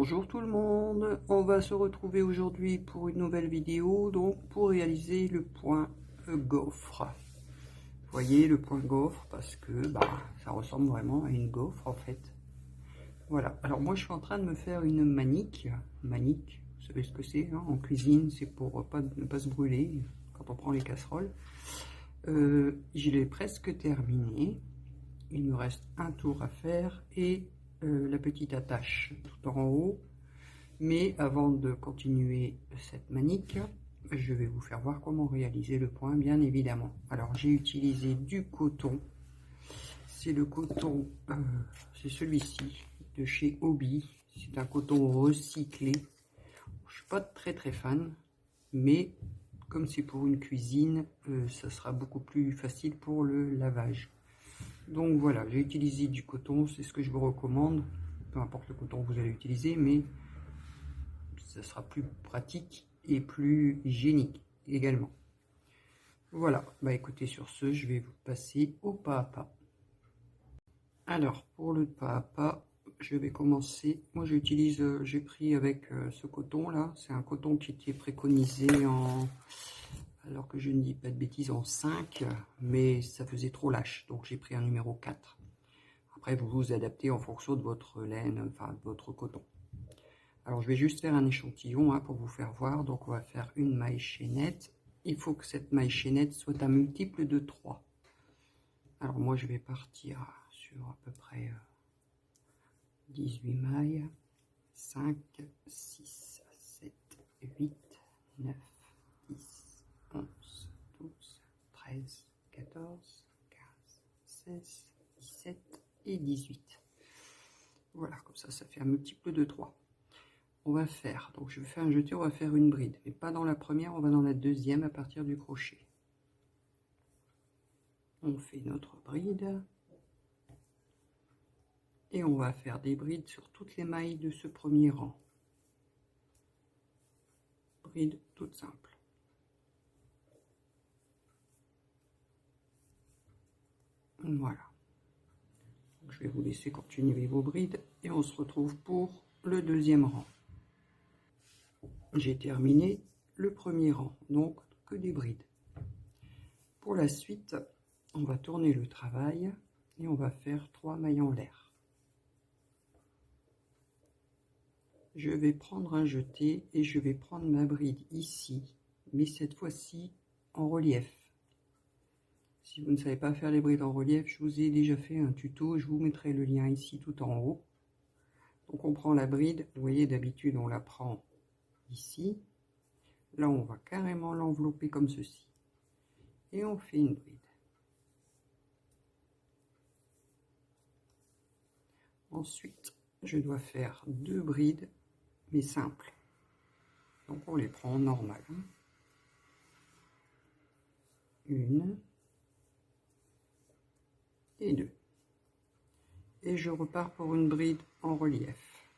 Bonjour tout le monde, on va se retrouver aujourd'hui pour une nouvelle vidéo, donc pour réaliser le point gaufre. Vous voyez le point gaufre parce que ça ressemble vraiment à une gaufre en fait. Voilà, alors moi je suis en train de me faire une manique, vous savez ce que c'est hein, en cuisine, c'est pour ne pas se brûler quand on prend les casseroles. Je l'ai presque terminé, il me reste un tour à faire et la petite attache tout en haut. Mais avant de continuer cette manique, je vais vous faire voir comment réaliser le point, bien évidemment. Alors j'ai utilisé du coton, c'est le coton, c'est celui-ci de chez Hobby, c'est un coton recyclé. Je suis pas très fan, mais comme c'est pour une cuisine, ça sera beaucoup plus facile pour le lavage. Donc voilà, j'ai utilisé du coton, c'est ce que je vous recommande, peu importe le coton que vous allez utiliser, mais ça sera plus pratique et plus hygiénique également. Voilà, écoutez, sur ce, je vais vous passer au pas à pas. Alors, pour le pas à pas, je vais commencer. Moi, j'ai pris avec ce coton là, c'est un coton qui était préconisé en, alors que je ne dis pas de bêtises, en 5, mais ça faisait trop lâche, donc j'ai pris un numéro 4. Après, vous vous adaptez en fonction de votre laine, enfin de votre coton. Alors je vais juste faire un échantillon pour vous faire voir. Donc on va faire une maille chaînette. Il faut que cette maille chaînette soit un multiple de 3. Alors moi je vais partir sur à peu près 18 mailles. 5, 6, 7, 8, 9, 10, 11, 12, 13, 14, 15, 16, 17 et 18. Voilà, comme ça fait un multiple de 3. On va faire, donc je vais faire un jeté, on va faire une bride, mais pas dans la première, on va dans la deuxième à partir du crochet. On fait notre bride et on va faire des brides sur toutes les mailles de ce premier rang. Bride toute simple. Voilà. Donc, je vais vous laisser continuer vos brides et on se retrouve pour le deuxième rang. J'ai terminé le premier rang, donc que des brides. Pour la suite, on va tourner le travail et on va faire 3 mailles en l'air. Je vais prendre un jeté et je vais prendre ma bride ici, mais cette fois-ci en relief. Si vous ne savez pas faire les brides en relief, je vous ai déjà fait un tuto, je vous mettrai le lien ici tout en haut. Donc on prend la bride, vous voyez d'habitude on la prend ici. Là on va carrément l'envelopper comme ceci. Et on fait une bride. Ensuite, je dois faire 2 brides, mais simples. Donc on les prend normal. Une et 2. Et je repars pour une bride en relief.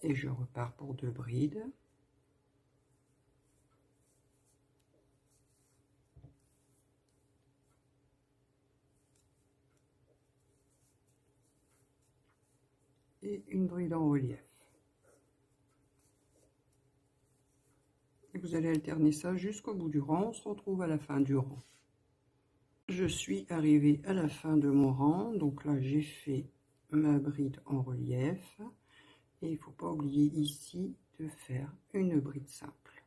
Et je repars pour 2 brides. Et une bride en relief. Et vous allez alterner ça jusqu'au bout du rang. On se retrouve à la fin du rang. Je suis arrivée à la fin de mon rang. Donc là, j'ai fait ma bride en relief. Et il ne faut pas oublier ici de faire une bride simple.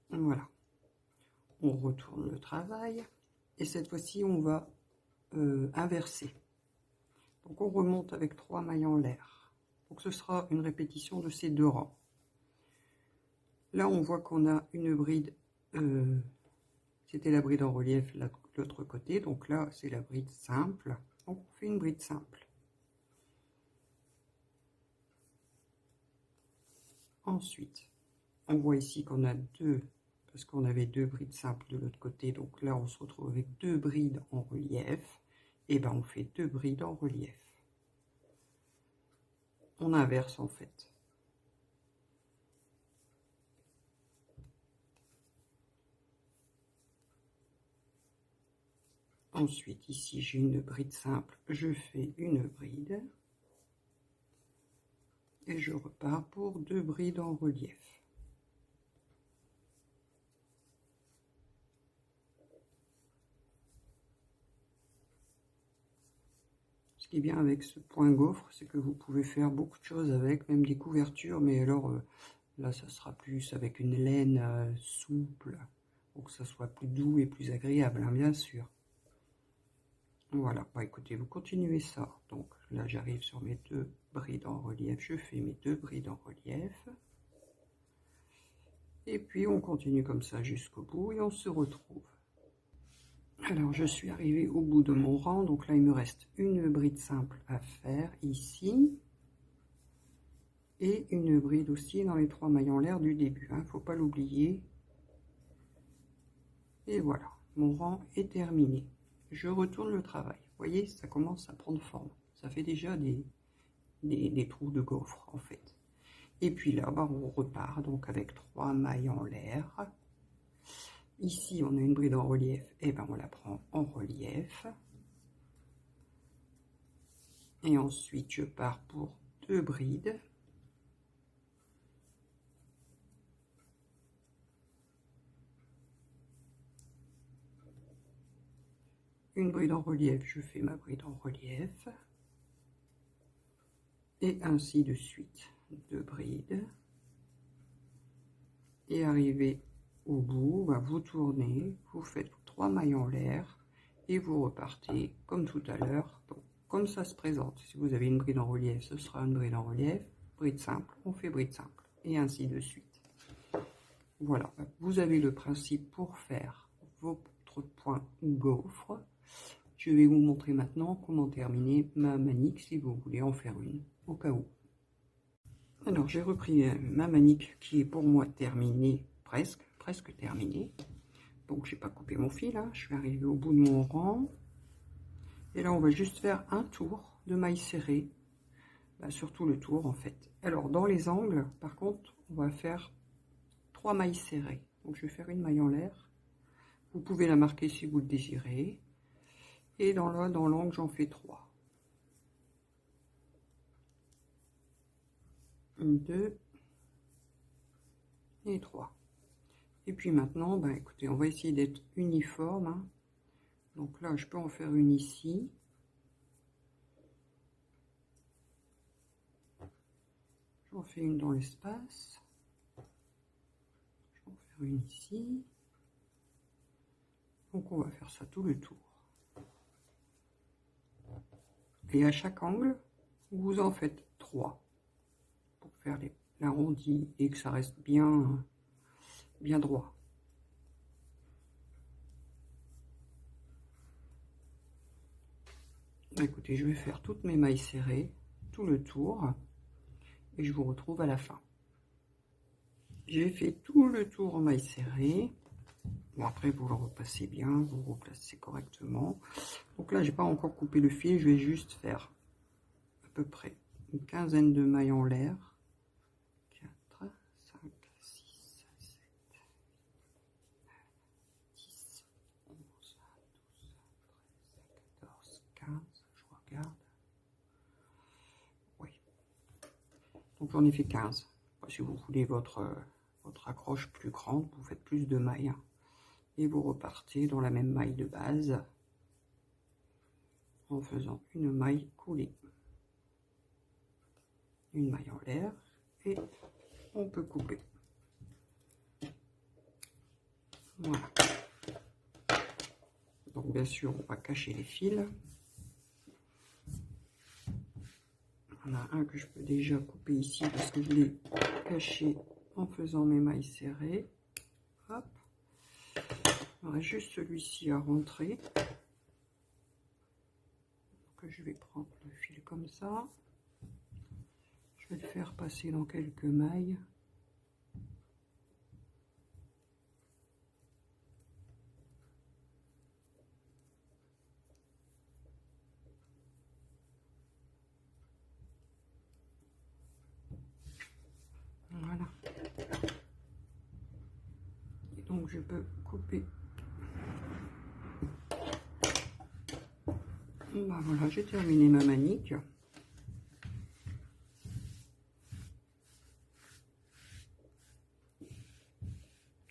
Voilà. On retourne le travail. Et cette fois-ci, on va inverser. Donc on remonte avec 3 mailles en l'air. Donc ce sera une répétition de ces 2 rangs. Là on voit qu'on a une bride, c'était la bride en relief l'autre côté, donc là c'est la bride simple. Donc on fait une bride simple. Ensuite, on voit ici qu'on a 2, parce qu'on avait 2 brides simples de l'autre côté, donc là on se retrouve avec 2 brides en relief. Et on fait 2 brides en relief. On inverse en fait. Ensuite, ici, j'ai une bride simple, je fais une bride. Et je repars pour 2 brides en relief. Ce qui est bien avec ce point gaufre, c'est que vous pouvez faire beaucoup de choses avec, même des couvertures, mais alors là, ça sera plus avec une laine souple, pour que ça soit plus doux et plus agréable, hein, bien sûr. Voilà, bah écoutez, vous continuez ça. Donc là, j'arrive sur mes 2 brides en relief, je fais mes 2 brides en relief. Et puis on continue comme ça jusqu'au bout et on se retrouve. Alors je suis arrivée au bout de mon rang, donc là il me reste une bride simple à faire ici. Et une bride aussi dans les 3 mailles en l'air du début, hein, faut pas l'oublier. Et voilà, mon rang est terminé. Je retourne le travail. Vous voyez, ça commence à prendre forme. Ça fait déjà des trous de gaufre en fait. Et puis là, bah, on repart donc avec 3 mailles en l'air. Ici, on a une bride en relief, et ben on la prend en relief. Et ensuite, je pars pour 2 brides. Une bride en relief, je fais ma bride en relief. Et ainsi de suite. 2 brides. Et arrivé au bout, bah, vous tournez, vous faites 3 mailles en l'air et vous repartez comme tout à l'heure, comme ça se présente. Si vous avez une bride en relief, ce sera une bride en relief, bride simple, on fait bride simple et ainsi de suite. Voilà, vous avez le principe pour faire votre point gaufre. Je vais vous montrer maintenant comment terminer ma manique si vous voulez en faire une au cas où. Alors j'ai repris ma manique qui est pour moi terminée, presque terminée. Donc j'ai pas coupé mon fil, hein. Je suis arrivée au bout de mon rang. Et là on va juste faire un tour de maille serrée, sur tout le tour en fait. Alors dans les angles, par contre, on va faire 3 mailles serrées. Donc je vais faire une maille en l'air. Vous pouvez la marquer si vous le désirez. Et dans l'angle, j'en fais 3. 1, 2 et 3. Et puis maintenant, bah, écoutez, on va essayer d'être uniforme, hein. Donc là, je peux en faire une ici. J'en fais une dans l'espace. Je vais en faire une ici. Donc on va faire ça tout le tour. Et à chaque angle, vous en faites 3 pour faire l'arrondi et que ça reste bien droit. Écoutez, je vais faire toutes mes mailles serrées, tout le tour, et je vous retrouve à la fin. J'ai fait tout le tour en mailles serrées. Bon, après, vous le repassez bien, vous replacez correctement. Donc là, j'ai pas encore coupé le fil, je vais juste faire à peu près une quinzaine de mailles en l'air. 4, 5, 6, 7, 10, 11, 12, 13, 14, 15, je regarde. Oui. Donc j'en ai fait 15. Si vous voulez votre accroche plus grande, vous faites plus de mailles. Et vous repartez dans la même maille de base en faisant une maille coulée, une maille en l'air, et on peut couper. Voilà. Donc bien sûr, on va cacher les fils. On a un que je peux déjà couper ici parce que je l'ai caché en faisant mes mailles serrées. Hop. Il y aura juste celui-ci à rentrer. Donc je vais prendre le fil comme ça. Je vais le faire passer dans quelques mailles. Voilà. Et donc je peux couper Bah voilà, j'ai terminé ma manique.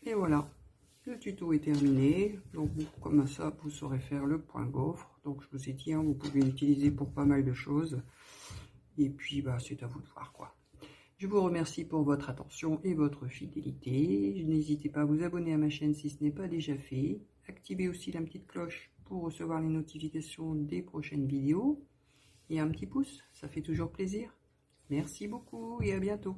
Et voilà, le tuto est terminé. Donc comme ça, vous saurez faire le point gaufre. Donc je vous ai dit, hein, vous pouvez l'utiliser pour pas mal de choses. Et puis bah c'est à vous de voir quoi. Je vous remercie pour votre attention et votre fidélité. N'hésitez pas à vous abonner à ma chaîne si ce n'est pas déjà fait. Activez aussi la petite cloche pour recevoir les notifications des prochaines vidéos. Et un petit pouce, ça fait toujours plaisir. Merci beaucoup et à bientôt.